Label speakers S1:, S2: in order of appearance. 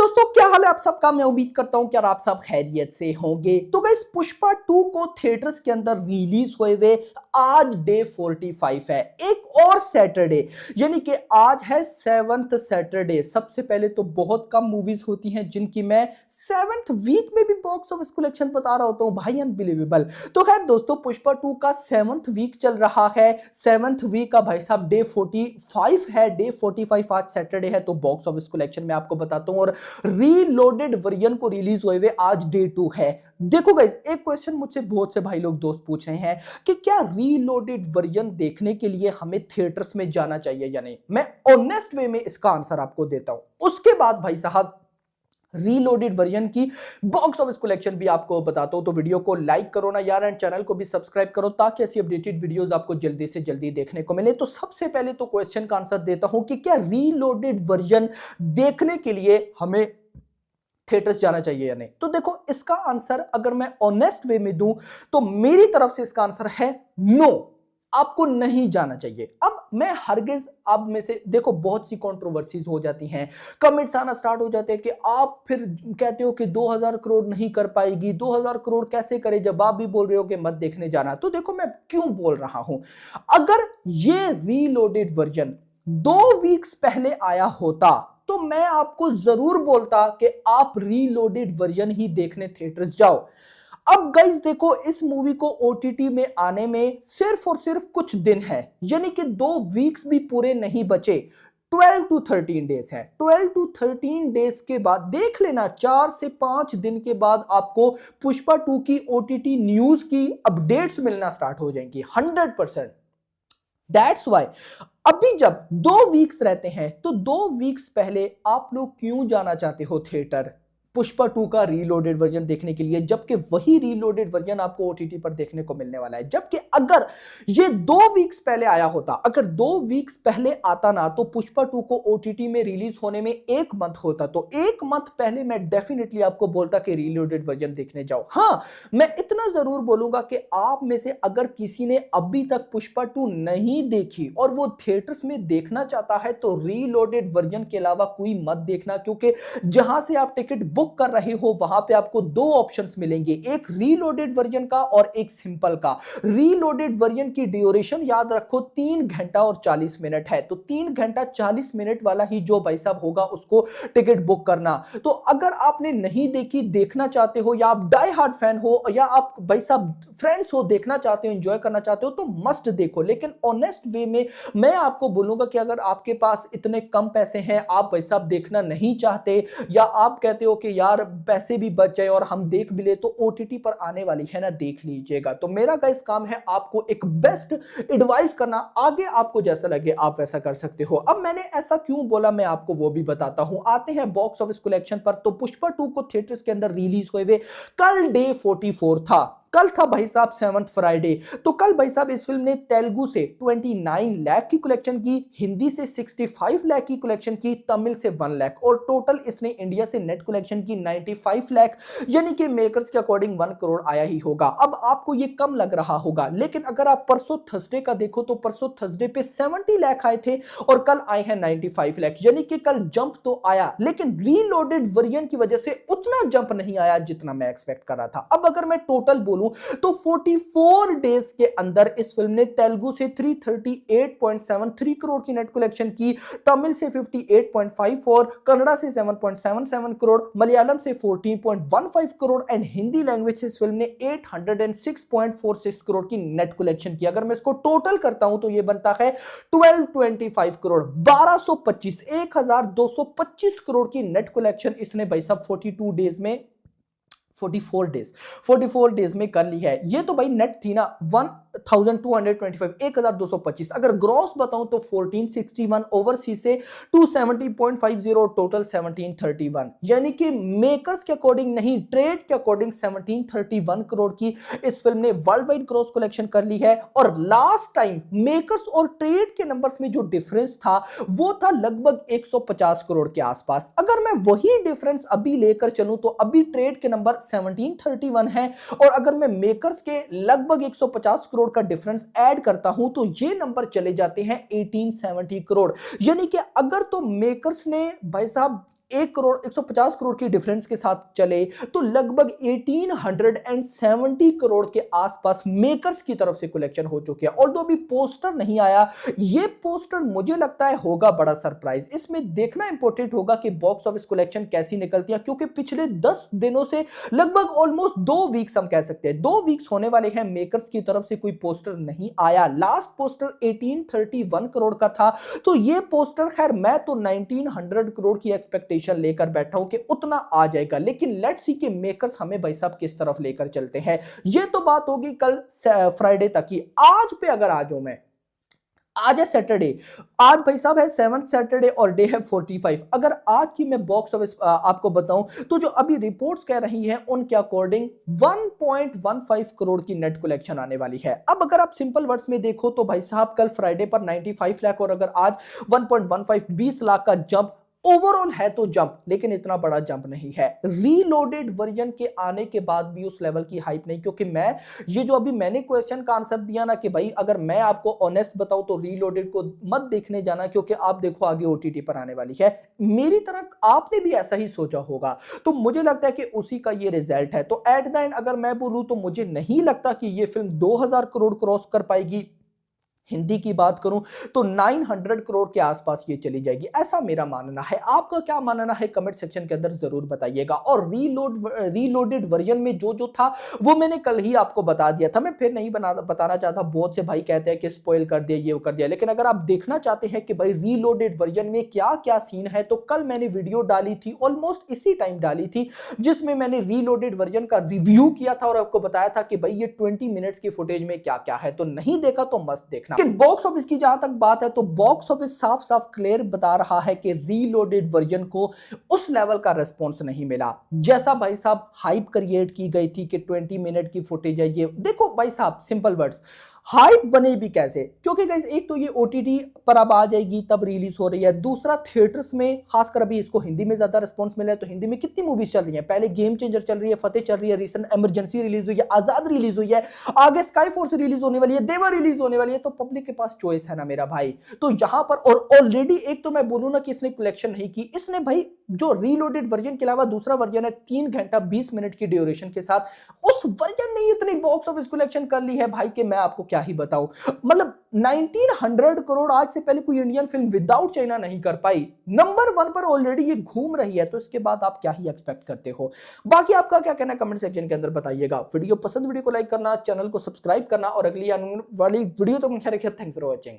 S1: दोस्तों क्या हाल है आप सबका। मैं उम्मीद करता हूं कि आप सब खैरियत से होंगे। तो गाइस पुष्पा 2 को थिएटर्स के अंदर रिलीज हुए हुए आज डे 45 है, एक और सैटरडे, यानी कि आज है 7th सैटरडे। सबसे पहले तो बहुत कम मूवीज होती हैं जिनकी मैं 7th वीक में भी बॉक्स ऑफिस कलेक्शन बता रहा होता हूं भाई, अनबिलीवेबल। तो खैर दोस्तों पुष्पा 2 का 7th वीक चल रहा है। 7th वीक का भाई साहब डे 45 है, डे 45 आज सैटरडे है। तो बॉक्स ऑफिस कलेक्शन में आपको बताता हूं और रीलोडेड वर्जन को रिलीज हुए हुए आज डे 2 है। देखो गाइस, एक क्वेश्चन मुझसे बहुत से भाई लोग दोस्त पूछ रहे हैं कि क्या रीलोडेड वर्जन देखने के लिए हमें थिएटर्स में जाना चाहिए या नहीं। मैं ऑनेस्ट वे में इसका आंसर आपको देता हूं, उसके बाद भाई साहब रीलोडेड वर्जन की बॉक्स ऑफिस कलेक्शन भी आपको बताता हूं। तो वीडियो को लाइक करो ना यार, एंड चैनल को भी सब्सक्राइब करो ताकि ऐसी अपडेटेड वीडियोस आपको जल्दी से जल्दी देखने को मिले। तो सबसे पहले तो क्वेश्चन का आंसर देता हूं कि क्या रीलोडेड वर्जन देखने के लिए हमें थिएटर्स जाना चाहिए या नहीं। तो देखो इसका आंसर अगर मैं ऑनेस्ट वे में दूं तो मेरी तरफ से इसका आंसर है नो, आपको नहीं जाना चाहिए। अब मैं हरगिज आप में से देखो बहुत सी कंट्रोवर्सीज हो जाती हैं, कमेंट्स आना स्टार्ट हो जाते हैं कि आप फिर कहते हो कि 2000 करोड़ नहीं कर पाएगी, 2000 करोड़ कैसे करे जब आप भी बोल रहे हो कि मत देखने जाना। तो देखो मैं क्यों बोल रहा हूं, अगर ये रीलोडेड वर्जन 2 वीक्स पहले आया होता तो मैं आपको जरूर बोलता कि आप रीलोडेड वर्जन ही देखने थिएटर्स जाओ। अब गाइस देखो इस मूवी को ओटीटी में आने में सिर्फ और सिर्फ कुछ दिन है, यानी कि 2 वीक्स भी पूरे नहीं बचे, 12 to 13 डेज है। 12 to 13 डेज के बाद देख लेना, 4 से 5 दिन के बाद आपको पुष्पा 2 की ओटीटी न्यूज की अपडेट्स मिलना स्टार्ट हो जाएंगी 100%। दैट्स वाई अभी जब 2 वीक्स रहते हैं तो 2 वीक्स पहले आप लोग क्यों जाना चाहते हो थिएटर पुष्पा 2 का रीलोडेड वर्जन देखने के लिए, जबकि वही रीलोडेड वर्जन आपको ओटीटी पर देखने को मिलने वाला है। जबकि अगर ये 2 वीक्स पहले आया होता, अगर 2 वीक्स पहले आता ना तो पुष्पा 2 को ओटीटी में रिलीज होने में 1 मंथ होता, तो 1 मंथ पहले मैं डेफिनेटली आपको बोलता कि रीलोडेड वर्जन देखने जाओ। हाँ, मैं इतना जरूर बोलूंगा कि आप में से अगर किसी ने अभी तक पुष्पा 2 नहीं देखी और वो थिएटर्स में देखना चाहता है तो रीलोडेड वर्जन के अलावा कोई मत देखना, क्योंकि जहां से आप टिकट बुक कर रहे हो वहां पे आपको 2 ऑप्शंस मिलेंगे, एक रीलोडेड वर्जन का और एक सिंपल का। रीलोडेड वर्जन की ड्यूरेशन याद रखो 3 घंटा और 40 मिनट है, तो 3 घंटा 40 मिनट वाला ही जो भाई साहब होगा उसको टिकट बुक करना। तो अगर आपने नहीं देखी, देखना चाहते हो, या आप डाई हार्ड फैन हो, या आप भाई साहब फ्रेंड्स हो, देखना चाहते हो, एंजॉय करना चाहते हो, तो मस्ट देखो। लेकिन ऑनेस्ट वे में मैं आपको बोलूंगा कि अगर आपके पास इतने कम पैसे हैं, आप भाई साहब देखना नहीं चाहते, या आप कहते हो कि यार पैसे भी बच जाए और हम देख भी ले, तो ओटीटी पर आने वाली है ना, देख लीजिएगा। तो मेरा गाइस काम है आपको एक बेस्ट एडवाइस करना, आगे आपको जैसा लगे आप वैसा कर सकते हो। अब मैंने ऐसा क्यों बोला मैं आपको वो भी बताता हूं। आते हैं बॉक्स ऑफिस कलेक्शन पर। तो पुष्पा 2 को थिएटर्स के अंदर रिलीज हुए कल डे 44 था, कल था भाई साहब 7th फ्राइडे। तो कल भाई साहब इस फिल्म ने तेलुगु से 29 लाख की कलेक्शन की, हिंदी से 65 लाख की कलेक्शन की, तमिल से 1 लाख, और टोटल इसने इंडिया से नेट कलेक्शन की 95 लाख, यानी कि मेकर्स के अकॉर्डिंग 1 करोड़ आया ही होगा। अब आपको ये कम लग रहा होगा, लेकिन अगर आप परसों थर्सडे का देखो तो परसों थर्सडे पे 70 लाख आए थे और कल आए हैं 95 लाख, यानी कि कल जंप तो आया, लेकिन रीलोडेड वर्जन की वजह से उतना जंप नहीं आया जितना मैं एक्सपेक्ट कर रहा था। अब अगर मैं टोटल बोलूं तो 44 डेज के अंदर इस फिल्म ने तेलुगु से 338.73 करोड़ की नेट कलेक्शन की, तमिल से 58.54, कन्नड़ा से 7.77 करोड़, मलयालम से 14.15 करोड़ एंड हिंदी लैंग्वेज से इस फिल्म ने 806.46 करोड़ की नेट कलेक्शन की। अगर मैं इसको टोटल करता हूं तो यह बनता है 1225 करोड़, 1225 करोड़ की नेट कलेक्शन इसने भाई साहब 42 डेज में 44 डेज में कर ली है। ये तो भाई नेट थी ना 1225, अगर ग्रॉस बताऊं तो 1461, ओवरसीज से 270.50, टोटल 1731, यानी कि मेकर्स के अकॉर्डिंग नहीं, ट्रेड के अकॉर्डिंग 1731 करोड़ की इस फिल्म ने वर्ल्ड वाइड ग्रॉस कलेक्शन कर ली है। और लास्ट टाइम मेकर्स और ट्रेड के नंबर्स में जो डिफरेंस था वो था लगभग 150 करोड़ के आसपास। अगर मैं वही डिफरेंस अभी लेकर चलूं तो अभी ट्रेड के नंबर 1731 है, और अगर मैं मेकर्स के लगभग 150 करोड़ का डिफरेंस ऐड करता हूं तो ये नंबर चले जाते हैं 1870 करोड़। यानी कि अगर तो मेकर्स ने भाई साहब 1 करोड़ 150 करोड़ की डिफरेंस के साथ चले तो लगभग 1870 करोड़ के आसपास मेकर्स की तरफ से कलेक्शन हो चुके हैं। ऑल्दो अभी पोस्टर नहीं आया, ये पोस्टर मुझे लगता है होगा बड़ा सरप्राइज। इसमें देखना इंपॉर्टेंट होगा कि बॉक्स ऑफिस कलेक्शन कैसी निकलती है, क्योंकि पिछले 10 दिनों से लगभग ऑलमोस्ट 2 वीक्स हम कह सकते हैं 2 वीक्स होने वाले हैं, मेकर्स की तरफ से कोई पोस्टर नहीं आया। लास्ट पोस्टर 1831 करोड़ का था, तो ये पोस्टर खैर मैं तो 1900 करोड़ की एक्सपेक्टेशन लेकर बैठा हूं कि उतना आ जाएगा, लेकिन लेट्स सी कि मेकर्स हमें भाई साहब किस तरफ लेकर चलते हैं। ये तो बात होगी कल फ्राइडे तक की। आज पे अगर आ जाऊं मैं, आज है सैटरडे, आज भाई साहब है 7th सैटरडे और डे है 45। अगर आज की मैं बॉक्स ऑफिस आपको बताऊं तो जो अभी रिपोर्ट्स कह रही हैं उनके अकॉर्डिंग 1.15 करोड़ की नेट कलेक्शन आने वाली है। अब अगर आप सिंपल वर्ड्स में देखो तो भाई साहब कल फ्राइडे पर 95 लाख और अगर आज 1.15 20 लाख का जंप ओवरऑल है तो जंप, लेकिन इतना बड़ा जंप नहीं है। रीलोडेड वर्जन के आने के बाद भी उस लेवल की हाइप नहीं, क्योंकि मैं ये जो अभी मैंने क्वेश्चन का आंसर दिया ना कि भाई अगर मैं आपको ऑनेस्ट बताऊं तो रीलोडेड को मत देखने जाना, क्योंकि आप देखो आगे ओटीटी पर आने वाली है। मेरी तरह आपने भी ऐसा ही सोचा होगा, तो मुझे लगता है कि उसी का ये रिजल्ट है। तो एट द एंड अगर मैं बोलूं तो मुझे नहीं लगता कि ये फिल्म 2000 करोड़ क्रॉस कर पाएगी। हिंदी की बात करूं तो 900 करोड़ के आसपास ये चली जाएगी, ऐसा मेरा मानना है। आपका क्या मानना है कमेंट सेक्शन के अंदर जरूर बताइएगा। और रीलोडेड वर्जन में जो जो था वो मैंने कल ही आपको बता दिया था, मैं फिर नहीं बताना चाहता। बहुत से भाई कहते हैं कि स्पॉइल कर दिया, ये कर दिया, लेकिन अगर आप देखना चाहते हैं कि भाई रीलोडेड वर्जन में क्या क्या सीन है तो कल मैंने वीडियो डाली थी, ऑलमोस्ट इसी टाइम डाली थी, जिसमें मैंने रीलोडेड वर्जन का रिव्यू किया था और आपको बताया था कि भाई ये 20 मिनट्स की फुटेज में क्या क्या है। तो नहीं देखा तो मस्त देखना। लेकिन बॉक्स ऑफिस की जहां तक बात है तो बॉक्स ऑफिस साफ साफ क्लियर बता रहा है कि रीलोडेड वर्जन को उस लेवल का रिस्पॉन्स नहीं मिला जैसा भाई साहब हाइप क्रिएट की गई थी कि 20 मिनट की फुटेज है। ये देखो भाई साहब सिंपल वर्ड्स, हाइप बने भी कैसे, क्योंकि गाइस एक तो ये ओटीटी पर अब आ जाएगी तब रिलीज हो रही है, दूसरा थिएटर्स में खासकर अभी इसको हिंदी में ज्यादा रिस्पांस मिला है। तो हिंदी में कितनी मूवीज चल रही हैं, पहले गेम चेंजर चल रही है, फतेह चल रही है, रिसेंट इमरजेंसी रिलीज हुई है, आजाद रिलीज हुई है, आगे स्काई फोर्स रिलीज होने वाली है, देवा रिलीज होने वाली है। तो पब्लिक के पास चॉइस है ना मेरा भाई। तो यहां पर और ऑलरेडी एक तो मैं बोलूं ना कि इसने कलेक्शन नहीं की, इसने भाई जो रीलोडेड वर्जन के अलावा दूसरा वर्जन है 3 घंटा 20 मिनट की ड्यूरेशन के साथ, उस वर्जन ने इतनी बॉक्स ऑफिस कलेक्शन कर ली है भाई कि मैं आपको क्या ही बताऊं। मतलब 1900 करोड़ आज से पहले कोई इंडियन फिल्म विदाउट चाइना नहीं कर पाई। नंबर 1 पर ऑलरेडी ये घूम रही है, तो इसके बाद आप क्या ही एक्सपेक्ट करते हो। बाकी आपका क्या कहना है कमेंट सेक्शन के अंदर बताइएगा। वीडियो पसंद, वीडियो को लाइक करना, चैनल को सब्सक्राइब करना और अगली आने वाली वीडियो तक ख्याल रखिए। Thanks for watching.